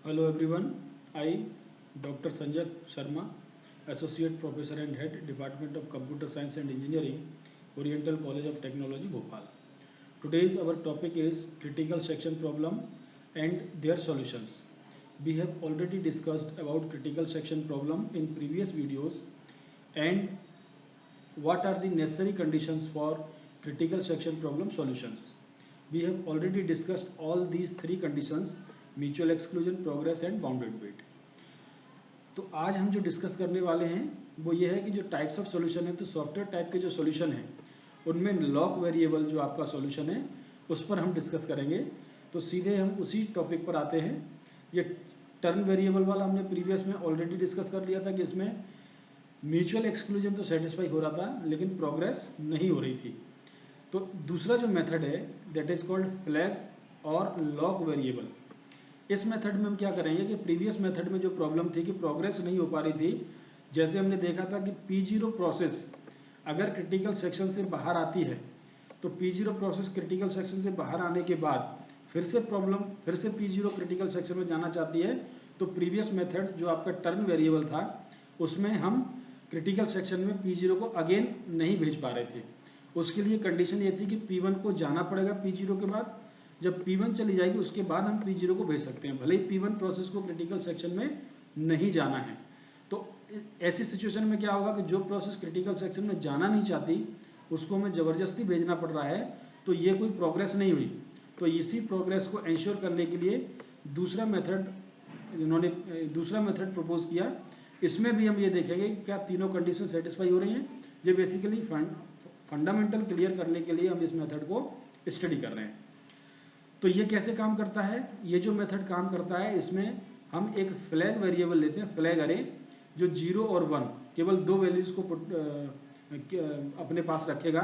Hello everyone, I, Dr. Sanjay Sharma, Associate Professor and Head, Department of Computer Science and Engineering, Oriental College of Technology, Bhopal. Today's our topic is critical section problem and their solutions. We have already discussed about critical section problem in previous videos and what are the necessary conditions for critical section problem solutions. We have already discussed all these three conditions: mutual exclusion, progress and bounded wait. तो आज हम जो discuss करने वाले हैं वो ये है कि जो टाइप्स ऑफ सॉल्यूशन है, तो सॉफ्टवेयर टाइप के जो सॉल्यूशन है उनमें लॉग वेरिएबल जो आपका सॉल्यूशन है उस पर हम डिस्कस करेंगे. तो सीधे हम उसी टॉपिक पर आते हैं. ये टर्न वेरिएबल वाला हमने प्रीवियस में ऑलरेडी डिस्कस कर लिया था कि इसमें म्यूचुअल एक्सक्लूजन तो सेटिस्फाई हो रहा था लेकिन प्रोग्रेस नहीं हो रही थी. तो दूसरा जो मेथड है दैट इज कॉल्ड फ्लैग और लॉग वेरिएबल. इस मेथड में हम क्या करेंगे कि प्रीवियस मेथड में जो प्रॉब्लम थी कि प्रोग्रेस नहीं हो पा रही थी, जैसे हमने देखा था कि P0 प्रोसेस अगर क्रिटिकल सेक्शन से बाहर आती है तो P0 प्रोसेस क्रिटिकल सेक्शन से बाहर आने के बाद फिर से P0 क्रिटिकल सेक्शन में जाना चाहती है, तो प्रीवियस मेथड जो आपका टर्न वेरिएबल था उसमें हम क्रिटिकल सेक्शन में P0 को अगेन नहीं भेज पा रहे थे. उसके लिए कंडीशन ये थी कि P1 को जाना पड़ेगा P0 के बाद. जब P1 चली जाएगी उसके बाद हम P0 को भेज सकते हैं, भले ही P1 प्रोसेस को क्रिटिकल सेक्शन में नहीं जाना है. तो ऐसी सिचुएशन में क्या होगा कि जो प्रोसेस क्रिटिकल सेक्शन में जाना नहीं चाहती उसको हमें ज़बरदस्ती भेजना पड़ रहा है, तो ये कोई प्रोग्रेस नहीं हुई. तो इसी प्रोग्रेस को इंश्योर करने के लिए दूसरा मेथड प्रपोज किया. इसमें भी हम ये देखेंगे कि क्या तीनों कंडीशन सेटिस्फाई हो रही हैं. ये बेसिकली फंडामेंटल क्लियर करने के लिए हम इस मेथड को स्टडी कर रहे हैं. तो ये कैसे काम करता है? ये जो मेथड काम करता है इसमें हम एक फ्लैग वेरिएबल लेते हैं, फ्लैग अरे, जो 0 और 1 केवल दो वैल्यूज़ को अपने पास रखेगा.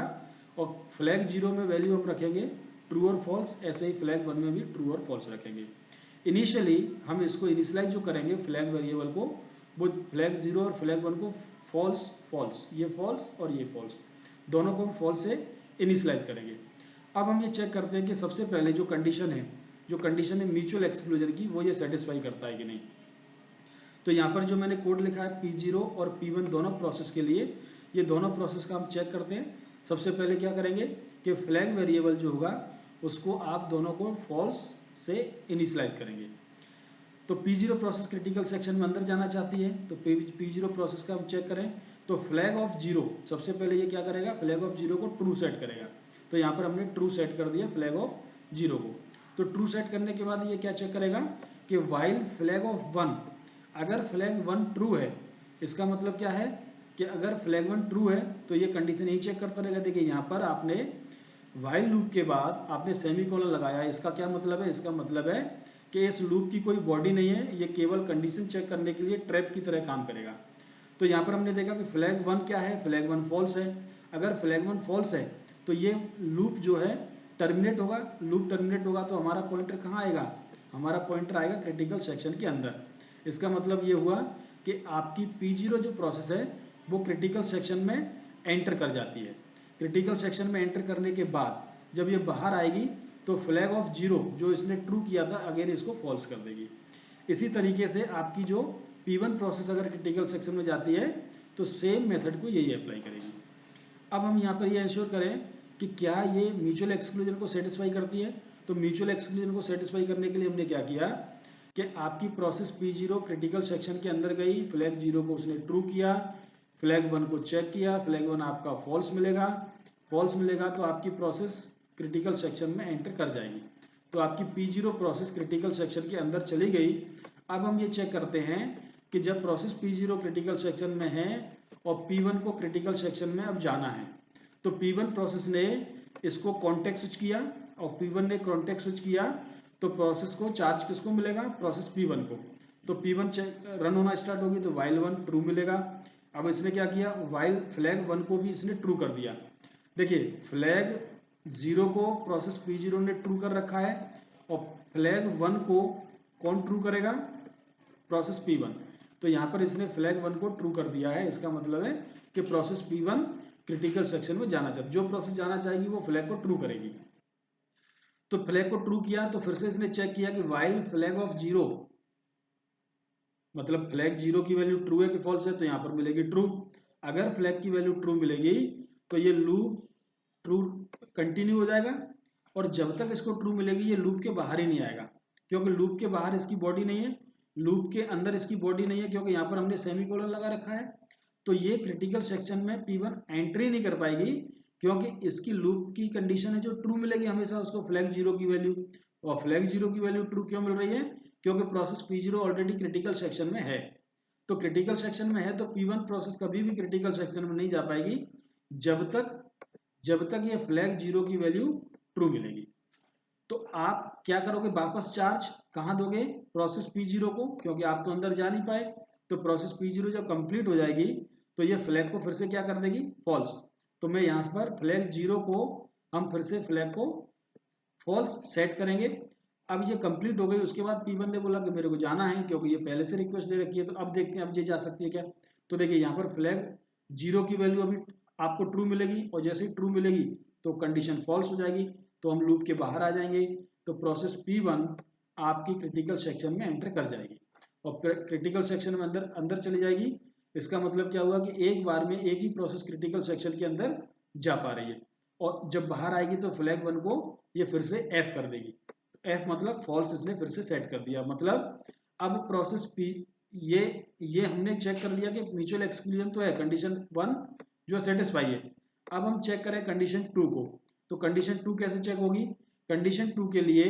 और फ्लैग 0 में वैल्यू हम रखेंगे ट्रू और फॉल्स, ऐसे ही फ्लैग 1 में भी ट्रू और फॉल्स रखेंगे. इनिशियली हम इसको इनिशलाइज जो करेंगे फ्लैग वेरिएबल को, वो फ्लैग 0 और फ्लैग 1 को फॉल्स फॉल्स, ये फॉल्स और ये फॉल्स, दोनों को हम फॉल्स से इनिशलाइज करेंगे. अब हम ये चेक करते हैं कि सबसे पहले जो कंडीशन है म्यूचुअल एक्सक्लूजन की, वो ये सेटिस्फाई करता है कि नहीं. तो यहाँ पर जो मैंने कोड लिखा है P0 और P1 दोनों प्रोसेस के लिए, ये दोनों प्रोसेस का हम चेक करते हैं. सबसे पहले क्या करेंगे कि फ्लैग वेरिएबल जो होगा उसको आप दोनों को फॉल्स से इनिशलाइज करेंगे. तो P0 प्रोसेस क्रिटिकल सेक्शन में अंदर जाना चाहती है, तो P0 प्रोसेस का हम चेक करें तो फ्लैग ऑफ 0 सबसे पहले ये क्या करेगा, फ्लैग ऑफ 0 को ट्रू सेट करेगा. तो यहाँ पर हमने ट्रू सेट कर दिया फ्लैग ऑफ 0 को. तो ट्रू सेट करने के बाद ये क्या चेक करेगा कि वाइल फ्लैग ऑफ 1, अगर फ्लैग 1 ट्रू है, इसका मतलब क्या है कि अगर फ्लैग 1 ट्रू है तो ये कंडीशन यही चेक करता रहेगा. देखिए यहाँ पर आपने वाइल लूप के बाद आपने सेमीकोलन लगाया. इसका क्या मतलब है? इसका मतलब है कि इस लूप की कोई बॉडी नहीं है, ये केवल कंडीशन चेक करने के लिए ट्रैप की तरह काम करेगा. तो यहाँ पर हमने देखा कि फ्लैग 1 क्या है, फ्लैग 1 फॉल्स है. अगर फ्लैग 1 फॉल्स है तो ये लूप जो है टर्मिनेट होगा. लूप टर्मिनेट होगा तो हमारा पॉइंटर कहाँ आएगा, हमारा पॉइंटर आएगा क्रिटिकल सेक्शन के अंदर. इसका मतलब ये हुआ कि आपकी P0 जो प्रोसेस है वो क्रिटिकल सेक्शन में एंटर कर जाती है. क्रिटिकल सेक्शन में एंटर करने के बाद जब ये बाहर आएगी तो फ्लैग ऑफ 0 जो इसने ट्रू किया था अगेन इसको फॉल्स कर देगी. इसी तरीके से आपकी जो P1 प्रोसेस अगर क्रिटिकल सेक्शन में जाती है तो सेम मेथड को यही अप्लाई करेगी. अब हम यहाँ पर ये इंश्योर करें कि क्या ये म्यूचुअल एक्सक्लूजन को सेटिस्फाई करती है. तो म्यूचुअल एक्सक्लूजन को सेटिस्फाई करने के लिए हमने क्या किया कि आपकी प्रोसेस P0 क्रिटिकल सेक्शन के अंदर गई, फ्लैग 0 को उसने ट्रू किया, फ्लैग 1 को चेक किया, फ्लैग 1 आपका फॉल्स मिलेगा. फॉल्स मिलेगा तो आपकी प्रोसेस क्रिटिकल सेक्शन में एंटर कर जाएगी. तो आपकी P0 प्रोसेस क्रिटिकल सेक्शन के अंदर चली गई. अब हम ये चेक करते हैं कि जब प्रोसेस P0 क्रिटिकल सेक्शन में है और P1 को क्रिटिकल सेक्शन में अब जाना है, तो P1 प्रोसेस ने इसको कॉन्टेक्ट स्विच किया और P1 ने कॉन्टेक्ट स्विच किया, तो प्रोसेस को चार्ज किसको मिलेगा, प्रोसेस P1 को. तो P1 रन होना स्टार्ट होगी तो वाइल 1 ट्रू मिलेगा. अब इसने क्या किया, वाइल फ्लैग 1 को भी इसने ट्रू कर दिया. देखिए फ्लैग 0 को प्रोसेस P0 ने ट्रू कर रखा है और फ्लैग 1 को कौन ट्रू करेगा, प्रोसेस P1. तो यहाँ पर इसने फ्लैग 1 को ट्रू कर दिया है. इसका मतलब है कि प्रोसेस P1 क्रिटिकल सेक्शन में जाना चाहती, जो प्रोसेस जाना चाहेगी वो फ्लैग को ट्रू करेगी. तो फ्लैग को ट्रू किया तो फिर से इसने चेक किया कि वाइल फ्लैग ऑफ 0 मतलब फ्लैग जीरो की वैल्यू ट्रू है कि फॉल्स है, तो यहाँ पर मिलेगी ट्रू। अगर फ्लैग की वैल्यू ट्रू मिलेगी तो ये लूप ट्रू कंटिन्यू हो जाएगा, और जब तक इसको ट्रू मिलेगी ये लूप के बाहर ही नहीं आएगा, क्योंकि लूप के बाहर इसकी बॉडी नहीं है, लूप के अंदर इसकी बॉडी नहीं है, क्योंकि यहाँ पर हमने सेमीकोलन लगा रखा है। तो ये क्रिटिकल सेक्शन में P1 एंट्री नहीं कर पाएगी, क्योंकि इसकी लूप की कंडीशन है जो ट्रू मिलेगी हमेशा उसको फ्लैग जीरो की वैल्यू। और फ्लैग जीरो की वैल्यू ट्रू क्यों मिल रही है? क्योंकि process P0 already critical section में है। तो क्रिटिकल सेक्शन में है तो P1 प्रोसेस कभी भी क्रिटिकल सेक्शन में नहीं जा पाएगी जब तक ये फ्लैग जीरो की वैल्यू ट्रू मिलेगी। तो आप क्या करोगे, वापस चार्ज कहाँ दोगे? प्रोसेस P0 को, क्योंकि आप तो अंदर जा नहीं पाए। तो प्रोसेस P0 जब कंप्लीट हो जाएगी तो ये फ्लैग को फिर से क्या कर देगी? फॉल्स। तो मैं यहाँ पर फ्लैग जीरो को, हम फिर से फ्लैग को फॉल्स सेट करेंगे। अब ये कंप्लीट हो गई, उसके बाद P1 ने बोला कि मेरे को जाना है, क्योंकि ये पहले से रिक्वेस्ट दे रखी है। तो अब देखते हैं अब ये जा सकती है क्या। तो देखिए यहाँ पर फ्लैग जीरो की वैल्यू अभी आपको ट्रू मिलेगी, और जैसे ही ट्रू मिलेगी तो कंडीशन फॉल्स हो जाएगी, तो हम लूप के बाहर आ जाएंगे। तो प्रोसेस P1 आपकी क्रिटिकल सेक्शन में एंटर कर जाएगी, और क्रिटिकल सेक्शन में अंदर चली जाएगी। इसका मतलब क्या हुआ कि एक बार में एक ही प्रोसेस क्रिटिकल सेक्शन के अंदर जा पा रही है, और जब बाहर आएगी तो फ्लैग 1 को ये फिर से F कर देगी। F मतलब फॉल्स इसने फिर से सेट कर दिया। मतलब अब प्रोसेस P, ये हमने चेक कर लिया कि म्यूचुअल एक्सक्लूजन तो है, कंडीशन 1 जो सेटिस्फाई है। अब हम चेक करें कंडीशन 2 को। तो कंडीशन 2 कैसे चेक होगी? कंडीशन 2 के लिए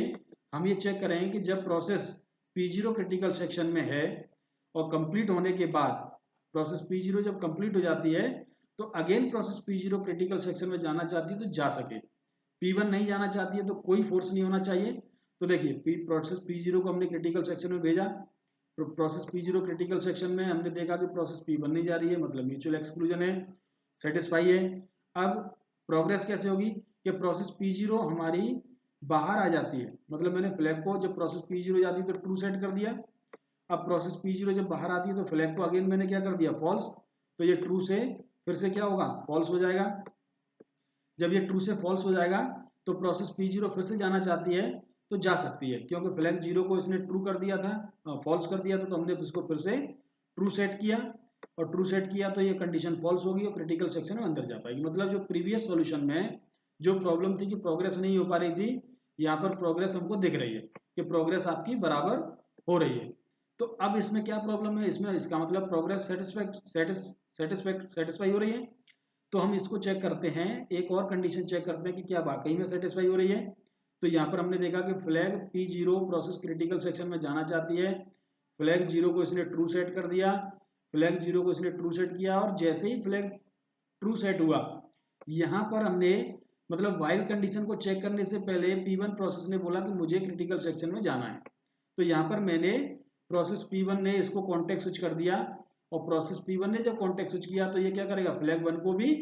हम ये चेक करेंगे कि जब प्रोसेस P0 क्रिटिकल सेक्शन में है और कंप्लीट होने के बाद प्रोसेस P0 जब कंप्लीट हो जाती है तो again process P0 critical section में जाना चाहती है तो जा सके। P1 नहीं जाना चाहती है तो कोई फोर्स नहीं होना चाहिए। तो देखिए प्रोसेस P0 को हमने क्रिटिकल सेक्शन में भेजा, प्रोसेस P0 क्रिटिकल सेक्शन में हमने देखा कि प्रोसेस P1 नहीं जा रही है, मतलब म्यूचुअल एक्सक्लूजन है, सेटिस्फाई है। अब प्रोग्रेस कैसे होगी कि प्रोसेस P0 हमारी बाहर आ जाती है, मतलब मैंने फ्लैग को जब प्रोसेस P0 जाती है तो ट्रू सेट कर दिया। अब प्रोसेस P0 जब बाहर आती है तो फ्लैग को अगेन मैंने क्या कर दिया? फॉल्स। तो ये ट्रू से फिर से क्या होगा? फॉल्स हो जाएगा। जब ये ट्रू से फॉल्स हो जाएगा तो प्रोसेस P0 फिर से जाना चाहती है तो जा सकती है, क्योंकि फ्लैग जीरो को इसने ट्रू कर दिया था, फॉल्स कर दिया था, तो हमने इसको फिर से ट्रू सेट किया, और ट्रू सेट किया तो ये कंडीशन फॉल्स होगी और क्रिटिकल सेक्शन में अंदर जा पाएगी। मतलब जो प्रीवियस सॉल्यूशन में जो प्रॉब्लम थी कि प्रोग्रेस नहीं हो पा रही थी, यहाँ पर प्रोग्रेस हमको दिख रही है कि प्रोग्रेस आपकी बराबर हो रही है। तो अब इसमें क्या प्रॉब्लम है? इसमें इसका मतलब प्रोग्रेस सेटिस्फाई हो रही है। तो हम इसको चेक करते हैं, एक और कंडीशन चेक करते हैं कि क्या वाकई में सेटिस्फाई हो रही है। तो यहाँ पर हमने देखा कि flag P0 process critical section में जाना चाहती है, फ्लैग जीरो को इसने ट्रू सेट कर दिया, फ्लैग जीरो को इसने ट्रू सेट किया, और जैसे ही फ्लैग ट्रू सेट हुआ, यहाँ पर हमने मतलब वाइल कंडीशन को चेक करने से पहले P1 प्रोसेस ने बोला कि मुझे क्रिटिकल सेक्शन में जाना है। तो यहाँ पर मैंने प्रोसेस P1 ने इसको कॉन्टेक्ट स्विच कर दिया, और प्रोसेस P1 ने जब कॉन्टेक्ट स्विच किया तो ये क्या करेगा? फ्लैग 1 को भी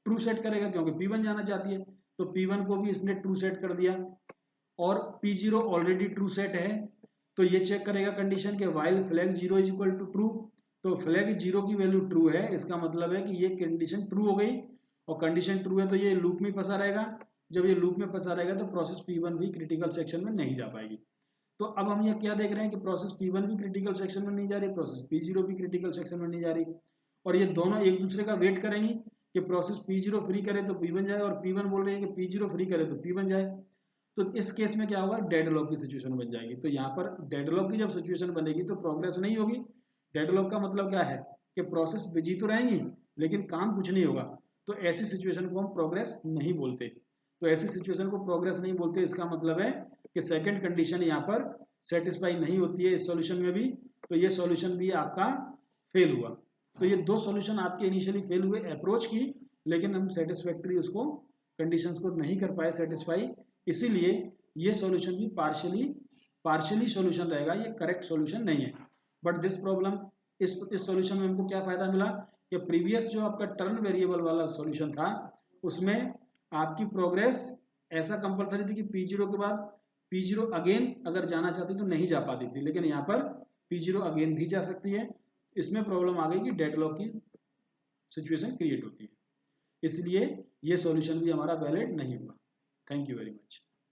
ट्रू सेट करेगा, क्योंकि P1 जाना चाहती है। तो P1 को भी इसने ट्रू सेट कर दिया, और P0 ऑलरेडी ट्रू सेट है। तो ये चेक करेगा कंडीशन के while flag zero is equal to true. तो फ्लैग जीरो की वैल्यू ट्रू है, इसका मतलब है कि ये कंडीशन ट्रू हो गई, और कंडीशन ट्रू है तो ये लूप में फंसा रहेगा। जब ये लूप में फंसा रहेगा तो प्रोसेस P1 भी क्रिटिकल सेक्शन में नहीं जा पाएगी। तो अब हम ये क्या देख रहे हैं कि प्रोसेस P1 भी क्रिटिकल सेक्शन में नहीं जा रही, प्रोसेस P0 भी क्रिटिकल सेक्शन में नहीं जा रही, और ये दोनों एक दूसरे का वेट करेंगी कि प्रोसेस P0 फ्री करे तो P1 जाए, और P1 बोल रही है कि P0 फ्री करे तो P1 जाए। तो इस केस में क्या होगा? डेडलॉक की सिचुएशन बन जाएगी। तो यहाँ पर डेडलॉक की जब सिचुएशन बनेगी तो प्रोग्रेस नहीं होगी। डेडलॉक का मतलब क्या है कि प्रोसेस बिजी तो रहेंगी लेकिन काम कुछ नहीं होगा। तो ऐसी सिचुएशन को हम प्रोग्रेस नहीं बोलते। तो ऐसी सिचुएशन को प्रोग्रेस नहीं बोलते, इसका मतलब है कि सेकंड कंडीशन यहाँ पर सेटिस्फाई नहीं होती है इस सॉल्यूशन में भी, तो ये सॉल्यूशन भी आपका फेल हुआ। तो ये दो सॉल्यूशन आपके इनिशियली फेल हुए अप्रोच की, लेकिन हम सेटिस्फैक्ट्री उसको कंडीशंस को नहीं कर पाए सेटिस्फाई, इसीलिए ये सॉल्यूशन भी पार्शियली सॉल्यूशन रहेगा, ये करेक्ट सॉल्यूशन नहीं है। बट दिस प्रॉब्लम, इस सॉल्यूशन में हमको क्या फायदा मिला कि प्रीवियस जो आपका टर्न वेरिएबल वाला सॉल्यूशन था उसमें आपकी प्रोग्रेस ऐसा कंपलसरी थी कि P0 के बाद P0 अगेन अगर जाना चाहती तो नहीं जा पाती थी, लेकिन यहाँ पर P0 अगेन भी जा सकती है। इसमें प्रॉब्लम आ गई कि डेडलॉक की सिचुएशन क्रिएट होती है, इसलिए ये सॉल्यूशन भी हमारा वैलिड नहीं हुआ। Thank you very much.